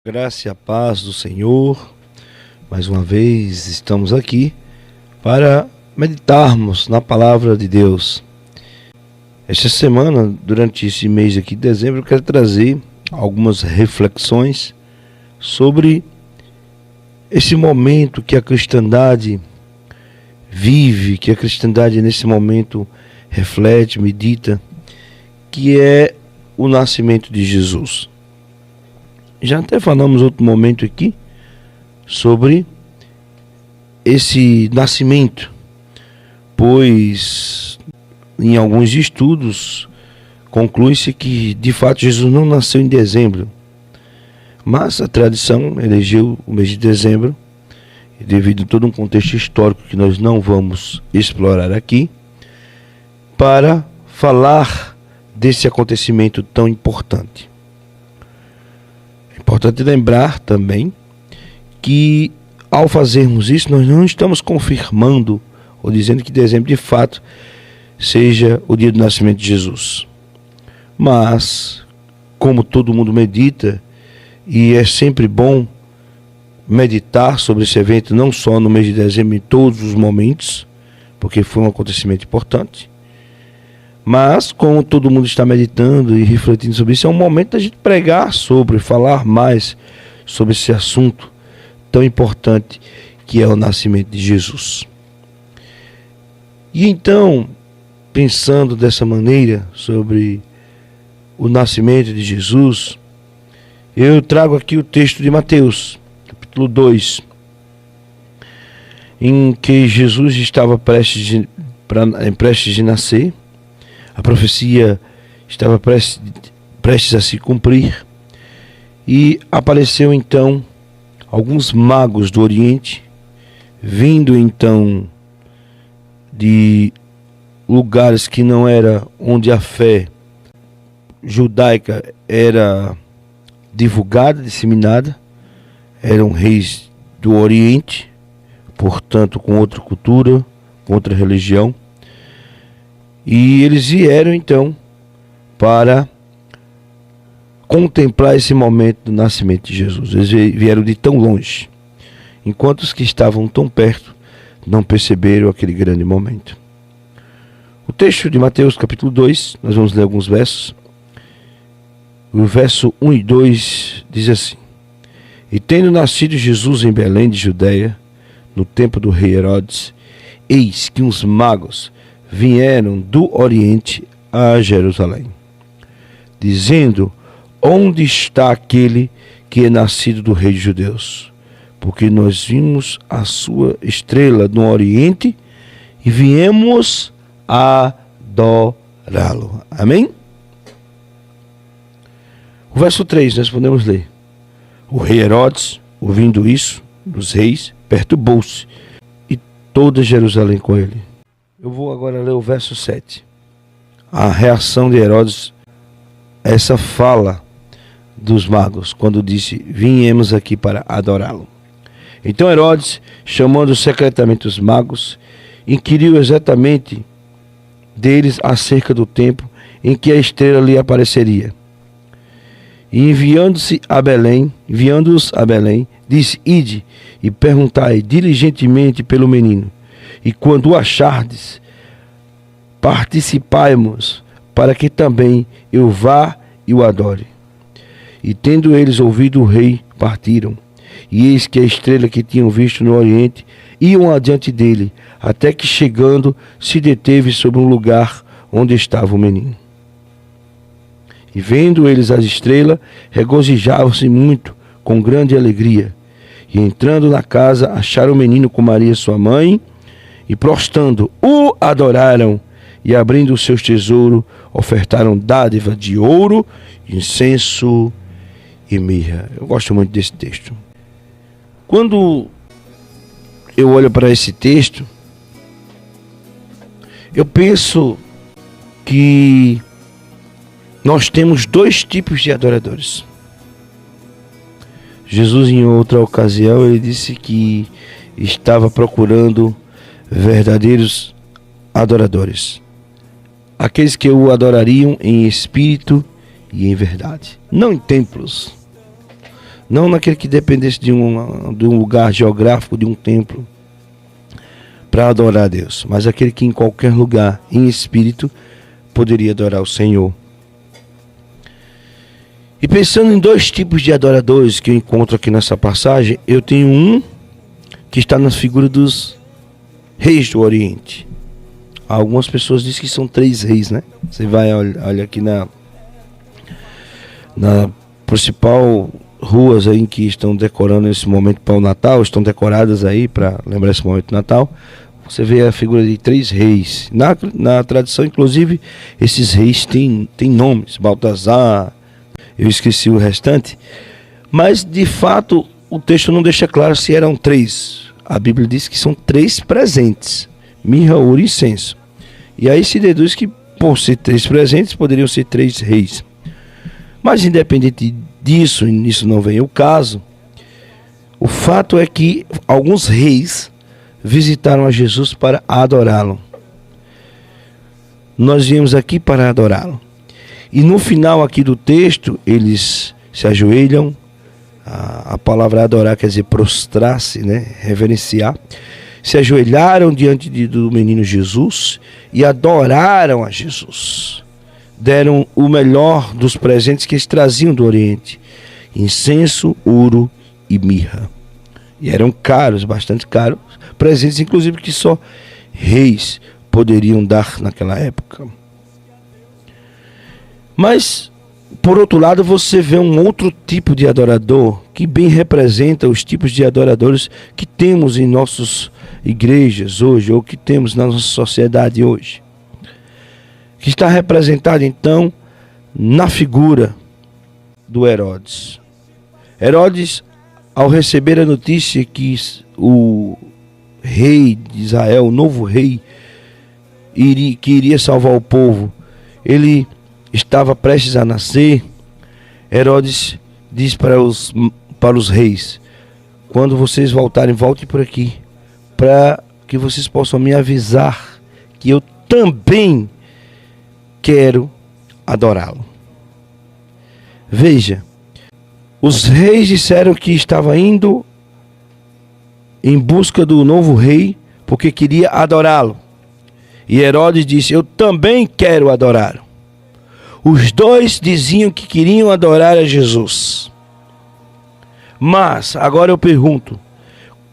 Graça e a paz do Senhor, mais uma vez estamos aqui para meditarmos na palavra de Deus. Esta semana, durante esse mês aqui de dezembro, eu quero trazer algumas reflexões sobre esse momento que a cristandade vive, que a cristandade nesse momento reflete, medita, que é o nascimento de Jesus. Já até falamos outro momento aqui sobre esse nascimento, pois em alguns estudos conclui-se que de fato Jesus não nasceu em dezembro, mas a tradição elegeu o mês de dezembro, e devido a todo um contexto histórico que nós não vamos explorar aqui, para falar desse acontecimento tão importante. Importante lembrar também que ao fazermos isso nós não estamos confirmando ou dizendo que dezembro de fato seja o dia do nascimento de Jesus. Mas, como todo mundo medita, e é sempre bom meditar sobre esse evento não só no mês de dezembro, em todos os momentos, porque foi um acontecimento importante. Mas, como todo mundo está meditando e refletindo sobre isso, é um momento da gente pregar sobre, falar mais sobre esse assunto tão importante que é o nascimento de Jesus. E então, pensando dessa maneira sobre o nascimento de Jesus, eu trago aqui o texto de Mateus, capítulo 2, em que Jesus estava prestes de nascer. A profecia estava prestes a se cumprir e apareceu então alguns magos do Oriente, vindo então de lugares que não era onde a fé judaica era divulgada, disseminada. Eram reis do Oriente, portanto com outra cultura, com outra religião. E eles vieram então para contemplar esse momento do nascimento de Jesus. Eles vieram de tão longe, enquanto os que estavam tão perto não perceberam aquele grande momento. O texto de Mateus capítulo 2, nós vamos ler alguns versos. O verso 1 e 2 diz assim: E tendo nascido Jesus em Belém de Judeia, no tempo do rei Herodes, eis que uns magos vieram do Oriente a Jerusalém, dizendo: Onde está aquele que é nascido do rei dos judeus? Porque nós vimos a sua estrela no Oriente e viemos adorá-lo. Amém? O verso 3 nós podemos ler: O rei Herodes, ouvindo isso dos reis, perturbou-se, e toda Jerusalém com ele. Eu vou agora ler o verso 7. A reação de Herodes a essa fala dos magos, quando disse: Viemos aqui para adorá-lo. Então Herodes, chamando secretamente os magos, inquiriu exatamente deles acerca do tempo em que a estrela lhe apareceria. E enviando-os a Belém, disse: Ide e perguntai diligentemente pelo menino, e quando o achardes, participai-mos, para que também eu vá e o adore. E tendo eles ouvido o rei, partiram. E eis que a estrela que tinham visto no Oriente iam adiante dele, até que chegando se deteve sobre um lugar onde estava o menino. E vendo eles a estrela, regozijavam-se muito, com grande alegria. E entrando na casa, acharam o menino com Maria sua mãe, e prostrando, o adoraram, e abrindo os seus tesouros, ofertaram dádiva de ouro, incenso e mirra. Eu gosto muito desse texto. Quando eu olho para esse texto, eu penso que nós temos dois tipos de adoradores. Jesus, em outra ocasião, ele disse que estava procurando verdadeiros adoradores, aqueles que o adorariam em espírito e em verdade, não em templos, Não naquele que dependesse de um lugar geográfico, de um templo, para adorar a Deus, mas aquele que em qualquer lugar, em espírito, poderia adorar o Senhor. E pensando em dois tipos de adoradores que eu encontro aqui nessa passagem, eu tenho um que está na figura dos reis do Oriente. Algumas pessoas dizem que são 3 reis, né? Você vai, olha aqui na principal ruas aí que estão decorando esse momento para o Natal, estão decoradas aí para lembrar esse momento do Natal. Você vê a figura de 3 reis. Na tradição, inclusive, esses reis têm nomes. Baltazar, eu esqueci o restante. Mas, de fato, o texto não deixa claro se eram 3. A Bíblia diz que são 3 presentes. Mirra, ouro e incenso. E aí se deduz que, por ser 3 presentes, poderiam ser 3 reis. Mas, independente disso, e nisso não vem o caso, o fato é que alguns reis visitaram a Jesus para adorá-lo. Nós viemos aqui para adorá-lo. E no final aqui do texto, eles se ajoelham. A palavra adorar quer dizer prostrar-se, né? Reverenciar. Se ajoelharam diante do menino Jesus e adoraram a Jesus. Deram o melhor dos presentes que eles traziam do Oriente: incenso, ouro e mirra. E eram caros, bastante caros, presentes inclusive que só reis poderiam dar naquela época. Mas, por outro lado, você vê um outro tipo de adorador que bem representa os tipos de adoradores que temos em nossas igrejas hoje, ou que temos na nossa sociedade hoje. Que está representado, então, na figura do Herodes. Herodes, ao receber a notícia que o rei de Israel, o novo rei, que iria salvar o povo, ele estava prestes a nascer, Herodes diz para os reis: quando vocês voltarem, voltem por aqui, para que vocês possam me avisar que eu também quero adorá-lo. Veja, os reis disseram que estava indo em busca do novo rei porque queria adorá-lo. E Herodes disse: eu também quero adorá-lo. Os dois diziam que queriam adorar a Jesus. Mas, agora eu pergunto,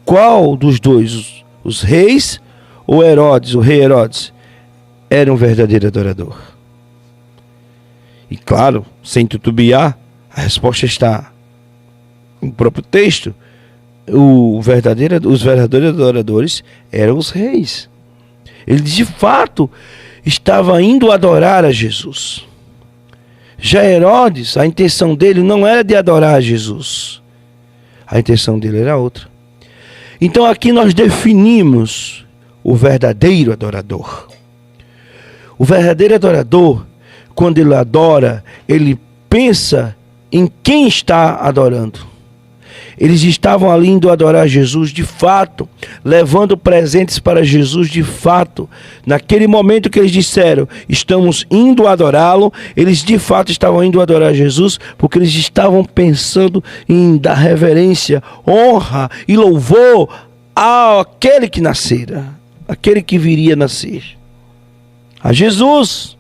qual dos dois, os reis ou Herodes, o rei Herodes, era um verdadeiro adorador? E claro, sem titubear, a resposta está no próprio texto. Os verdadeiros adoradores eram os reis. Eles de fato estavam indo adorar a Jesus. Já Herodes, a intenção dele não era de adorar a Jesus. A intenção dele era outra. Então aqui nós definimos o verdadeiro adorador. O verdadeiro adorador, quando ele adora, ele pensa em quem está adorando. Eles estavam ali indo adorar Jesus de fato, levando presentes para Jesus de fato. Naquele momento que eles disseram, estamos indo adorá-lo, eles de fato estavam indo adorar Jesus, porque eles estavam pensando em dar reverência, honra e louvor àquele que nascera, aquele que viria a nascer, a Jesus.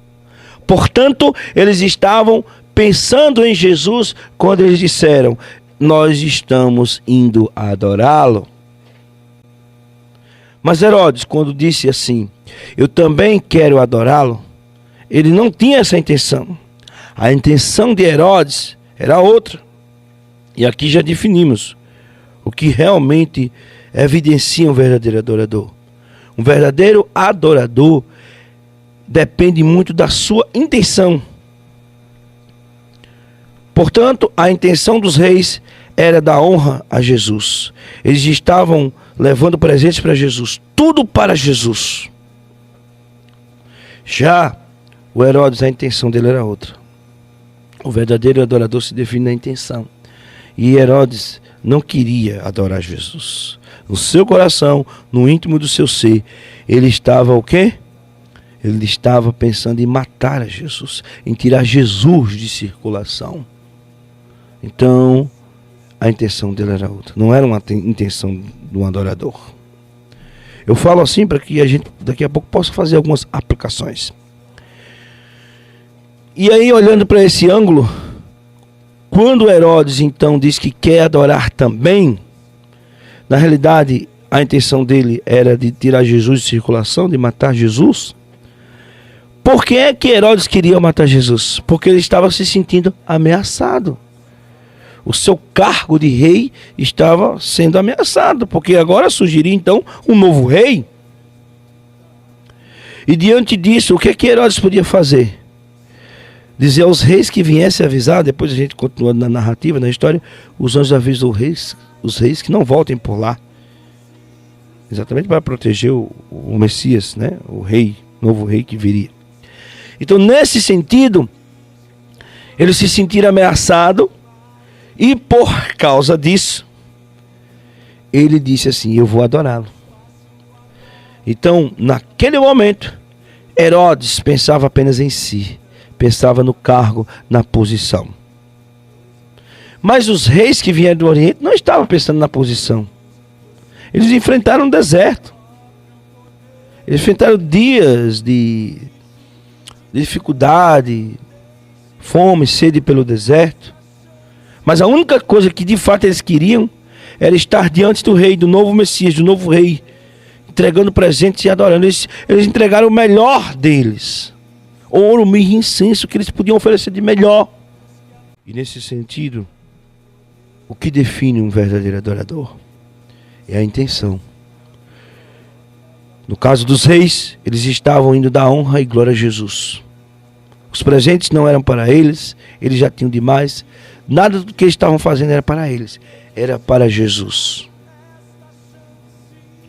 Portanto, eles estavam pensando em Jesus quando eles disseram, nós estamos indo adorá-lo. Mas Herodes, quando disse assim, eu também quero adorá-lo, ele não tinha essa intenção. A intenção de Herodes era outra. E aqui já definimos o que realmente evidencia um verdadeiro adorador. Um verdadeiro adorador depende muito da sua intenção. Portanto, a intenção dos reis era dar honra a Jesus. Eles estavam levando presentes para Jesus, tudo para Jesus. Já o Herodes, a intenção dele era outra. O verdadeiro adorador se define na intenção. E Herodes não queria adorar Jesus. No seu coração, no íntimo do seu ser, ele estava o quê? Ele estava pensando em matar a Jesus, em tirar Jesus de circulação. Então, a intenção dele era outra. Não era uma intenção de um adorador. Eu falo assim para que a gente daqui a pouco possa fazer algumas aplicações. E aí, olhando para esse ângulo, quando Herodes então diz que quer adorar também, na realidade a intenção dele era de tirar Jesus de circulação, de matar Jesus. Por que é que Herodes queria matar Jesus? Porque ele estava se sentindo ameaçado. O seu cargo de rei estava sendo ameaçado, porque agora surgiria então um novo rei. E diante disso, o que é que Herodes podia fazer? Dizer aos reis que viessem avisar, depois a gente continuando na narrativa, na história, os anjos avisam os reis que não voltem por lá. Exatamente para proteger o Messias, né? O rei, novo rei que viria. Então, nesse sentido, ele se sentir ameaçado, e por causa disso, ele disse assim: eu vou adorá-lo. Então, naquele momento, Herodes pensava apenas em si, pensava no cargo, na posição. Mas os reis que vieram do Oriente não estavam pensando na posição. Eles enfrentaram um deserto. Eles enfrentaram dias de dificuldade, fome, sede pelo deserto. Mas a única coisa que de fato eles queriam era estar diante do rei, do novo Messias, do novo rei, entregando presentes e adorando. Eles entregaram o melhor deles. Ouro, mirra e incenso que eles podiam oferecer de melhor. E nesse sentido, o que define um verdadeiro adorador é a intenção. No caso dos reis, eles estavam indo dar honra e glória a Jesus. Os presentes não eram para eles já tinham demais. Nada do que eles estavam fazendo era para eles, era para Jesus.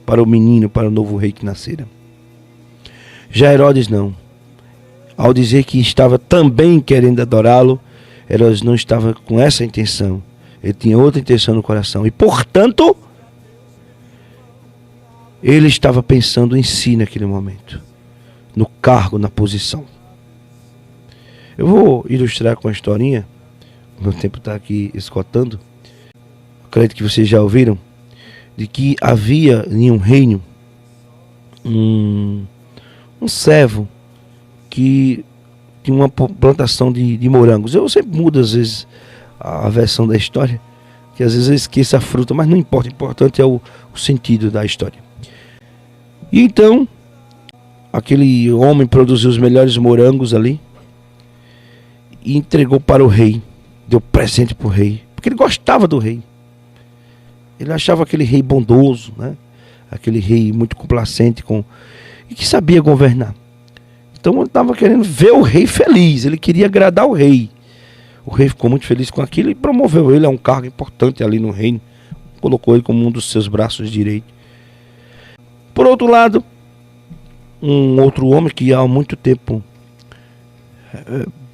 Para o menino, para o novo rei que nascera. Já Herodes não. Ao dizer que estava também querendo adorá-lo, Herodes não estava com essa intenção. Ele tinha outra intenção no coração. E, portanto, ele estava pensando em si naquele momento. No cargo, na posição. Eu vou ilustrar com a historinha. O meu tempo está aqui esgotando. Acredito que vocês já ouviram. De que havia em um reino um servo que tinha uma plantação de morangos. Eu sempre mudo às vezes a versão da história, que às vezes eu esqueço a fruta, mas não importa, o importante é o sentido da história. E então, aquele homem produziu os melhores morangos ali e entregou para o rei, deu presente para o rei, porque ele gostava do rei. Ele achava aquele rei bondoso, né? Aquele rei muito complacente e que sabia governar. Então ele estava querendo ver o rei feliz, ele queria agradar o rei. O rei ficou muito feliz com aquilo e promoveu ele a um cargo importante ali no reino. Colocou ele como um dos seus braços direitos. Por outro lado, um outro homem que há muito tempo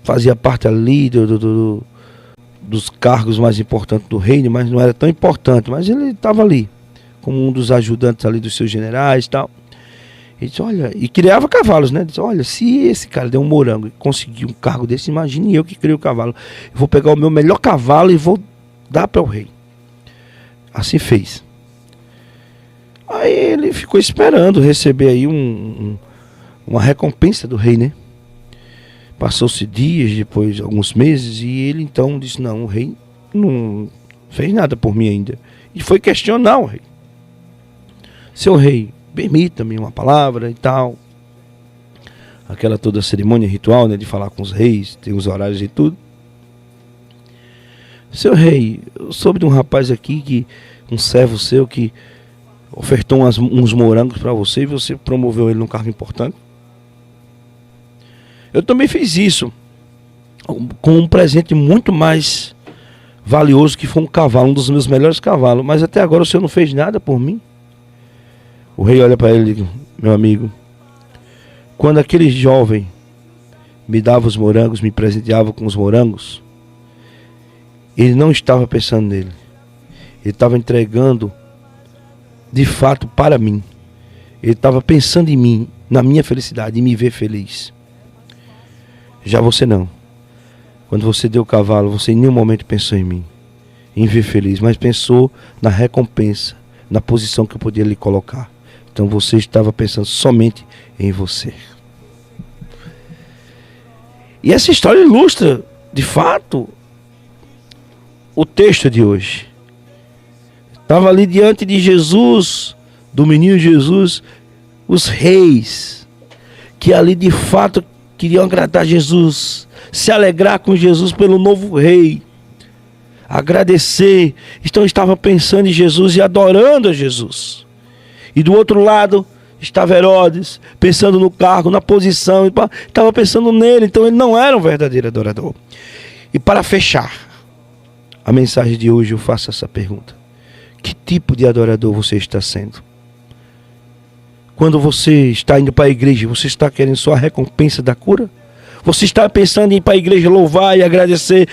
fazia parte ali dos cargos mais importantes do reino, mas não era tão importante, mas ele estava ali, como um dos ajudantes ali dos seus generais e tal. Ele disse, olha, e criava cavalos, né? Ele disse, olha, se esse cara der um morango e conseguir um cargo desse, imagine eu que crio o cavalo. Eu vou pegar o meu melhor cavalo e vou dar para o rei. Assim fez. Aí ele ficou esperando receber aí uma recompensa do rei, né? Passou-se dias, depois alguns meses, e ele então disse, não, o rei não fez nada por mim ainda. E foi questionar o rei. Seu rei, permita-me uma palavra e tal. Aquela toda cerimônia ritual, né, de falar com os reis, tem os horários e tudo. Seu rei, eu soube de um rapaz aqui, um servo seu, que ofertou uns morangos para você e você promoveu ele num cargo importante. Eu também fiz isso com um presente muito mais valioso, que foi um cavalo, um dos meus melhores cavalos. Mas até agora o senhor não fez nada por mim. O rei olha para ele e diz, meu amigo, quando aquele jovem me dava os morangos, me presenteava com os morangos, ele não estava pensando nele. Ele estava entregando de fato para mim. Ele estava pensando em mim, na minha felicidade, em me ver feliz. Já você não. Quando você deu o cavalo, você em nenhum momento pensou em mim. em viver feliz, mas pensou na recompensa, na posição que eu podia lhe colocar. Então você estava pensando somente em você. E essa história ilustra, de fato, o texto de hoje. Estava ali diante de Jesus, do menino Jesus, os reis, que ali de fato queriam agradar Jesus, se alegrar com Jesus pelo novo rei, agradecer. Então estava pensando em Jesus e adorando a Jesus. E do outro lado estava Herodes, pensando no cargo, na posição, estava pensando nele. Então ele não era um verdadeiro adorador. E para fechar a mensagem de hoje, eu faço essa pergunta: que tipo de adorador você está sendo? Quando você está indo para a igreja, você está querendo só a recompensa da cura? Você está pensando em ir para a igreja louvar e agradecer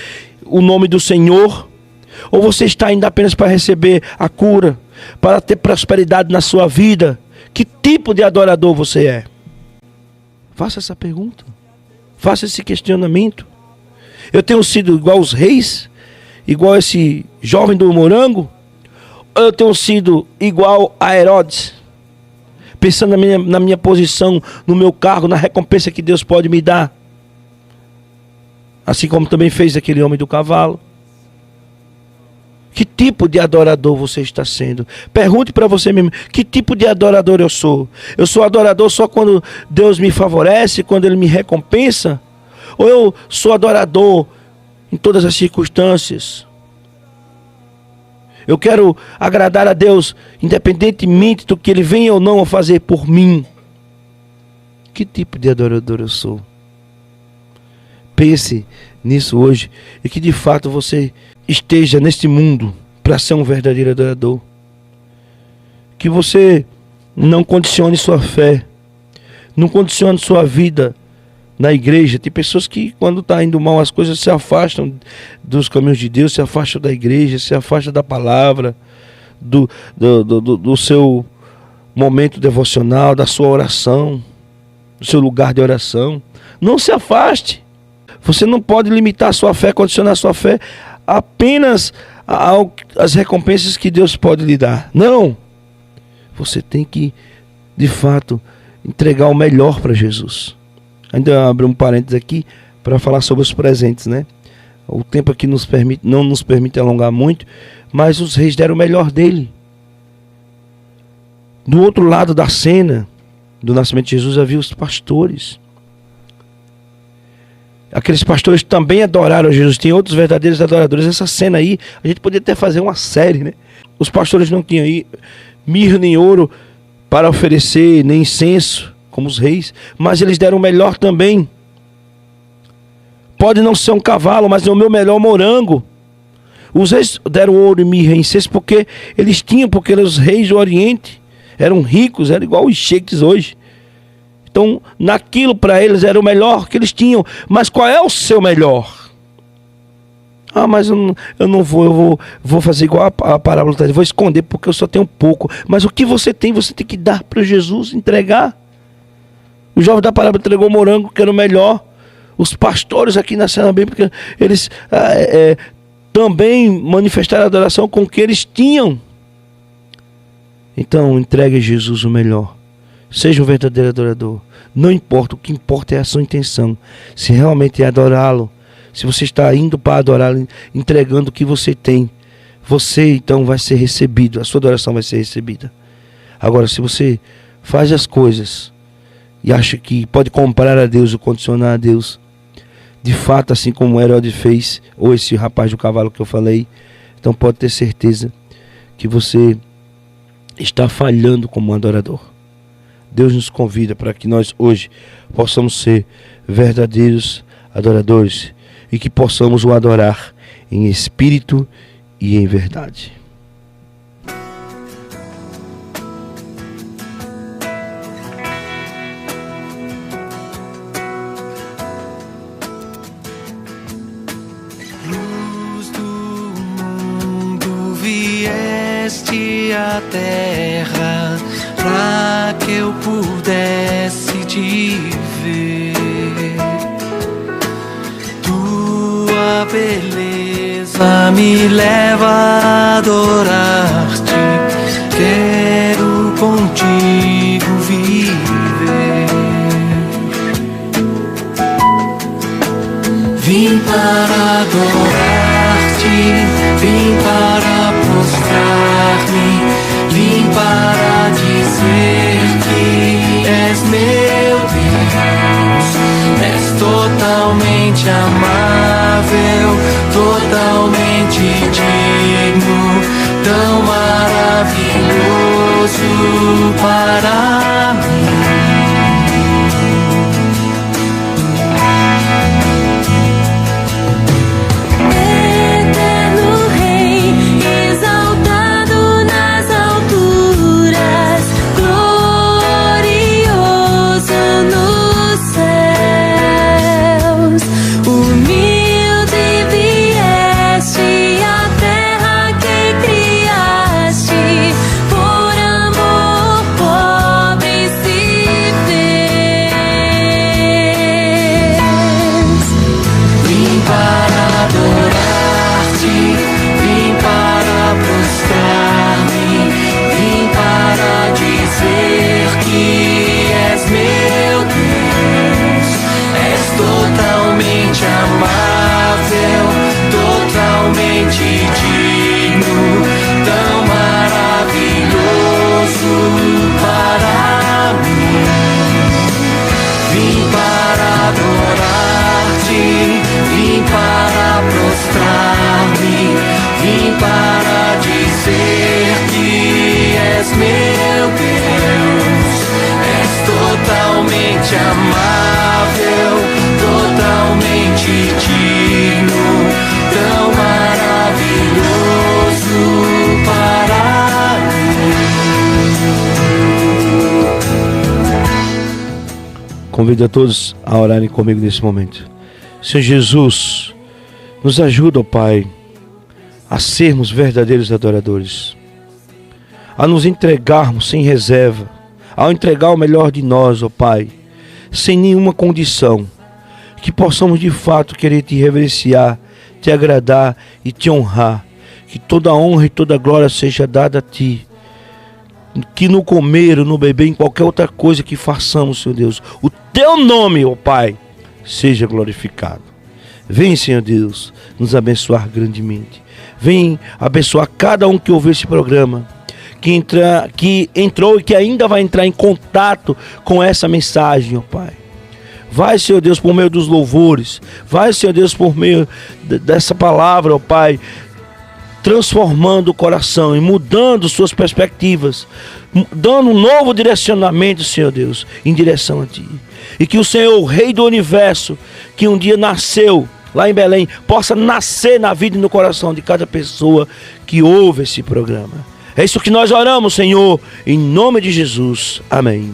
o nome do Senhor? Ou você está indo apenas para receber a cura, para ter prosperidade na sua vida? Que tipo de adorador você é? Faça essa pergunta. Faça esse questionamento. Eu tenho sido igual os reis? Igual esse jovem do morango? Ou eu tenho sido igual a Herodes? Pensando na minha posição, no meu cargo, na recompensa que Deus pode me dar. Assim como também fez aquele homem do cavalo. Que tipo de adorador você está sendo? Pergunte para você mesmo: que tipo de adorador eu sou? Eu sou adorador só quando Deus me favorece, quando Ele me recompensa? Ou eu sou adorador em todas as circunstâncias? Eu quero agradar a Deus independentemente do que Ele venha ou não a fazer por mim. Que tipo de adorador eu sou? Pense nisso hoje e que de fato você esteja neste mundo para ser um verdadeiro adorador. Que você não condicione sua fé, não condicione sua vida na igreja. Tem pessoas que, quando está indo mal as coisas, se afastam dos caminhos de Deus, se afastam da igreja, se afastam da palavra, do seu momento devocional, da sua oração, do seu lugar de oração. Não se afaste. Você não pode limitar a sua fé, condicionar a sua fé apenas às recompensas que Deus pode lhe dar. Não. Você tem que, de fato, entregar o melhor para Jesus. Ainda abro um parênteses aqui para falar sobre os presentes, né? O tempo aqui não nos permite alongar muito, mas os reis deram o melhor dele. Do outro lado da cena do nascimento de Jesus havia os pastores. Aqueles pastores também adoraram Jesus. Tem outros verdadeiros adoradores. Essa cena aí, a gente poderia até fazer uma série, né? Os pastores não tinham aí mirra nem ouro para oferecer, nem incenso, como os reis, mas eles deram o melhor também. Pode não ser um cavalo, mas é o meu melhor morango. Os reis deram ouro e mirra e incenso porque eles tinham, porque eram os reis do Oriente, eram ricos, eram igual os sheiks hoje. Então, naquilo para eles era o melhor que eles tinham. Mas qual é o seu melhor? Ah, mas eu não vou, vou fazer igual a parábola, eu vou esconder porque eu só tenho pouco. Mas o que você tem que dar para Jesus, entregar. O jovem da parábola entregou o morango, que era o melhor. Os pastores aqui na cena bem, porque eles também manifestaram a adoração com o que eles tinham. Então, entregue a Jesus o melhor. Seja um verdadeiro adorador. Não importa, o que importa é a sua intenção. Se realmente é adorá-lo, se você está indo para adorá-lo, entregando o que você tem, você então vai ser recebido, a sua adoração vai ser recebida. Agora, se você faz as coisas e acha que pode comprar a Deus ou condicionar a Deus, de fato, assim como Herodes fez, ou esse rapaz do cavalo que eu falei, então pode ter certeza que você está falhando como um adorador. Deus nos convida para que nós hoje possamos ser verdadeiros adoradores e que possamos o adorar em espírito e em verdade. Luz do mundo, vieste à terra pra que eu pudesse te ver. Tua beleza Me leva a adorar-te, quero contigo viver. Vim para adorar-te, vim para prostrar-me, vim para dizer que és meu Deus, és totalmente amável, totalmente digno, tão maravilhoso para mim. Amável, totalmente digno, tão maravilhoso para mim. Convido a todos a orarem comigo nesse momento. Senhor Jesus, nos ajuda, ó Pai, a sermos verdadeiros adoradores, a nos entregarmos sem reserva, ao entregar o melhor de nós, ó Pai, sem nenhuma condição, que possamos de fato querer te reverenciar, te agradar e te honrar, que toda honra e toda glória seja dada a ti, que no comer ou no beber, em qualquer outra coisa que façamos, Senhor Deus, o teu nome, ó Pai, seja glorificado. Vem, Senhor Deus, nos abençoar grandemente. Vem abençoar cada um que ouviu esse programa, que entrou e que ainda vai entrar em contato com essa mensagem, ó Pai. Vai, Senhor Deus, por meio dos louvores. Vai, Senhor Deus, por meio dessa palavra, ó Pai, transformando o coração e mudando suas perspectivas, dando um novo direcionamento, Senhor Deus, em direção a Ti. E que o Senhor, o Rei do Universo, que um dia nasceu lá em Belém, possa nascer na vida e no coração de cada pessoa que ouve esse programa. É isso que nós oramos, Senhor, em nome de Jesus. Amém.